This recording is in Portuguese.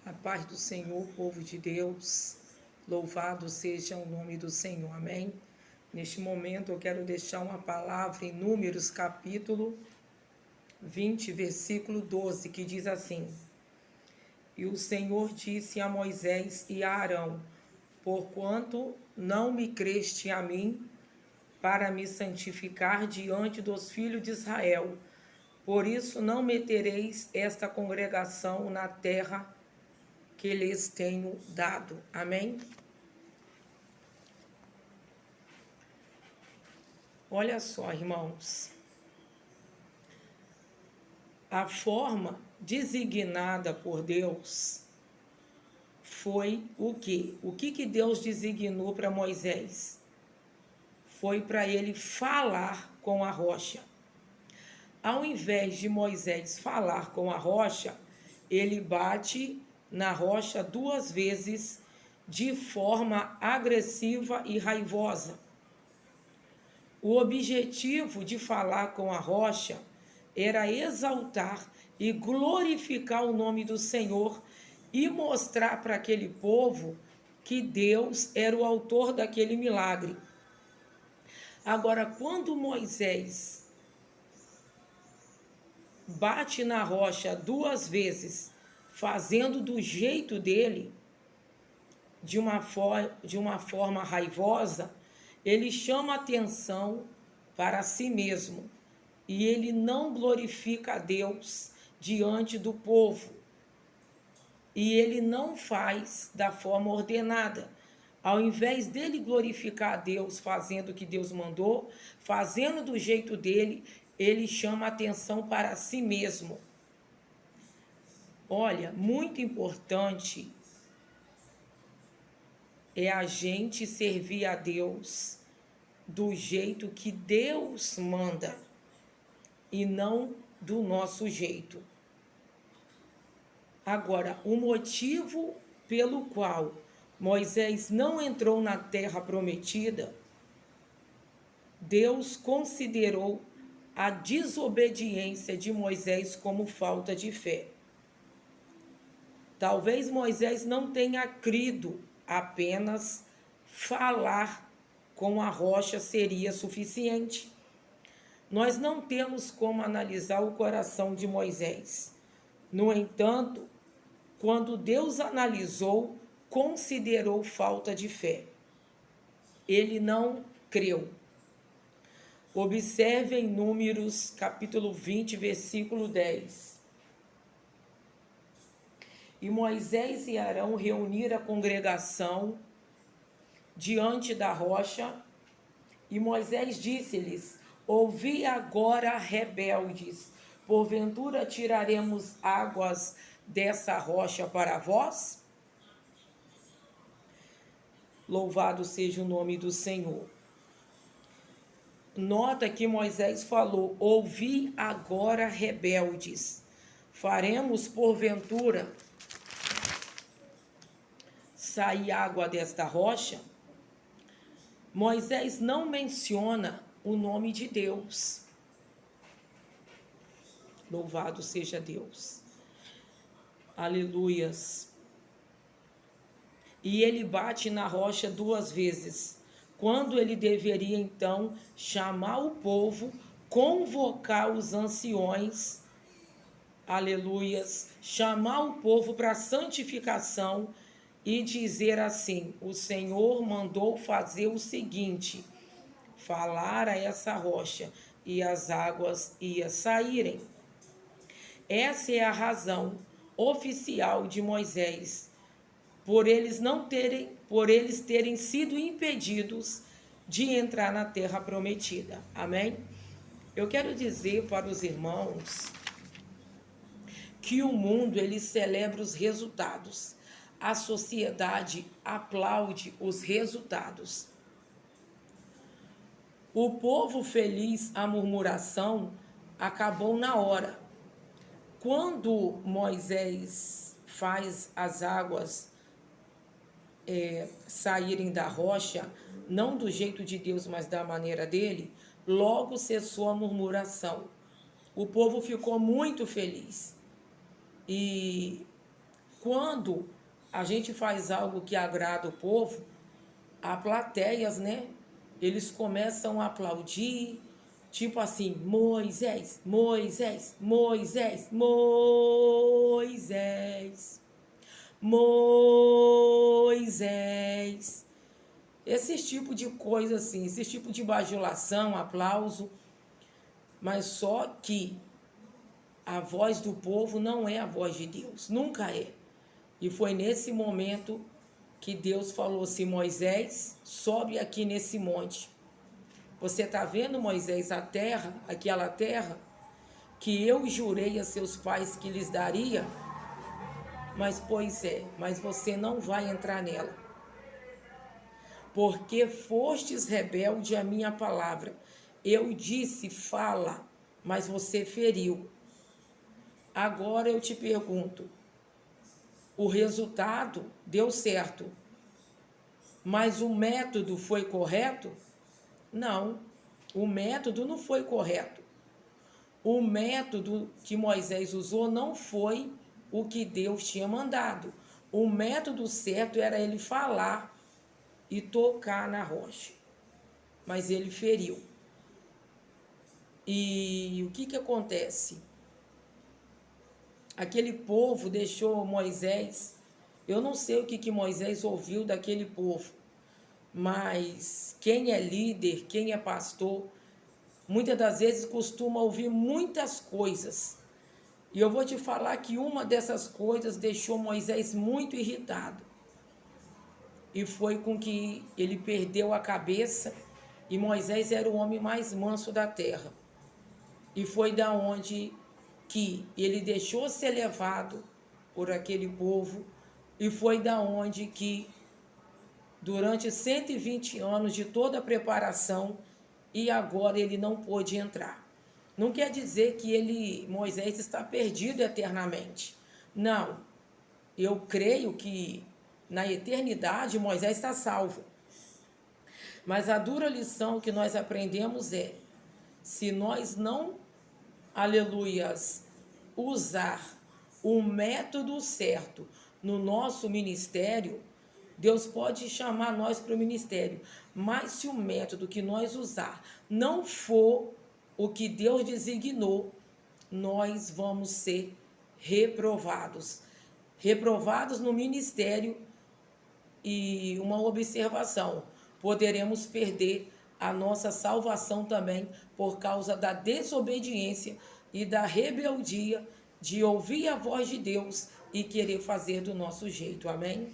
A paz do Senhor, povo de Deus, louvado seja o nome do Senhor, amém? Neste momento eu quero deixar uma palavra em Números capítulo 20, versículo 12, que diz assim: E o Senhor disse a Moisés e a Arão: Porquanto não me creste a mim, para me santificar diante dos filhos de Israel, por isso não metereis esta congregação na terra que lhes tenho dado. Amém? Olha só, irmãos, a forma designada por Deus foi o quê? O que Deus designou para Moisés? Foi para ele falar com a rocha. Ao invés de Moisés falar com a rocha, ele bate na rocha 2 vezes de forma agressiva e raivosa. O objetivo de falar com a rocha era exaltar e glorificar o nome do Senhor e mostrar para aquele povo que Deus era o autor daquele milagre. Agora, quando Moisés bate na rocha 2 vezes, fazendo do jeito dele, de uma forma raivosa, ele chama atenção para si mesmo e ele não glorifica a Deus diante do povo. E ele não faz da forma ordenada. Ao invés dele glorificar a Deus fazendo o que Deus mandou, fazendo do jeito dele, ele chama atenção para si mesmo. Olha, muito importante é a gente servir a Deus do jeito que Deus manda e não do nosso jeito. Agora, o motivo pelo qual Moisés não entrou na terra prometida, Deus considerou a desobediência de Moisés como falta de fé. Talvez Moisés não tenha crido apenas falar com a rocha seria suficiente. Nós não temos como analisar o coração de Moisés. No entanto, quando Deus analisou, considerou falta de fé. Ele não creu. Observe em Números capítulo 20, versículo 10. E Moisés e Arão reuniram a congregação diante da rocha, e Moisés disse-lhes: Ouvi agora, rebeldes, porventura tiraremos águas dessa rocha para vós? Louvado seja o nome do Senhor. Nota que Moisés falou: Ouvi agora, rebeldes, faremos porventura sair água desta rocha? Moisés não menciona o nome de Deus. Louvado seja Deus. Aleluias. E ele bate na rocha 2 vezes, quando ele deveria então chamar o povo, convocar os anciões, aleluias, chamar o povo para a santificação e dizer assim: o Senhor mandou fazer o seguinte, falar a essa rocha e as águas iam saírem. Essa é a razão oficial de Moisés, por eles terem sido impedidos de entrar na terra prometida. Amém? Eu quero dizer para os irmãos que o mundo ele celebra os resultados. A sociedade aplaude os resultados. O povo feliz à murmuração acabou na hora. Quando Moisés faz as águas saírem da rocha, não do jeito de Deus, mas da maneira dele, logo cessou a murmuração. O povo ficou muito feliz. E quando a gente faz algo que agrada o povo, a plateias, né? Eles começam a aplaudir, tipo assim, Moisés, Moisés, Moisés, Moisés, Moisés. Esse tipo de coisa assim, esse tipo de bajulação, aplauso, mas só que a voz do povo não é a voz de Deus, nunca é. E foi nesse momento que Deus falou assim, Moisés, sobe aqui nesse monte. Você está vendo, Moisés, a terra, aquela terra, que eu jurei a seus pais que lhes daria? Mas mas você não vai entrar nela. Porque fostes rebelde à minha palavra. Eu disse, fala, mas você feriu. Agora eu te pergunto, o resultado deu certo, mas o método foi correto? Não, o método não foi correto. O método que Moisés usou não foi o que Deus tinha mandado. O método certo era ele falar e tocar na rocha, mas ele feriu. E o que acontece? Aquele povo deixou Moisés, eu não sei o que Moisés ouviu daquele povo, mas quem é líder, quem é pastor, muitas das vezes costuma ouvir muitas coisas. E eu vou te falar que uma dessas coisas deixou Moisés muito irritado. E foi com que ele perdeu a cabeça, e Moisés era o homem mais manso da terra. E foi da onde que ele deixou ser levado por aquele povo, e foi da onde que, durante 120 anos de toda a preparação, e agora ele não pôde entrar. Não quer dizer que Moisés está perdido eternamente. Não, eu creio que na eternidade Moisés está salvo. Mas a dura lição que nós aprendemos é, se nós não, aleluias, usar o método certo no nosso ministério, Deus pode chamar nós para o ministério, mas se o método que nós usar não for o que Deus designou, nós vamos ser reprovados. Reprovados no ministério. E uma observação, poderemos perder a nossa salvação também por causa da desobediência e da rebeldia de ouvir a voz de Deus e querer fazer do nosso jeito. Amém?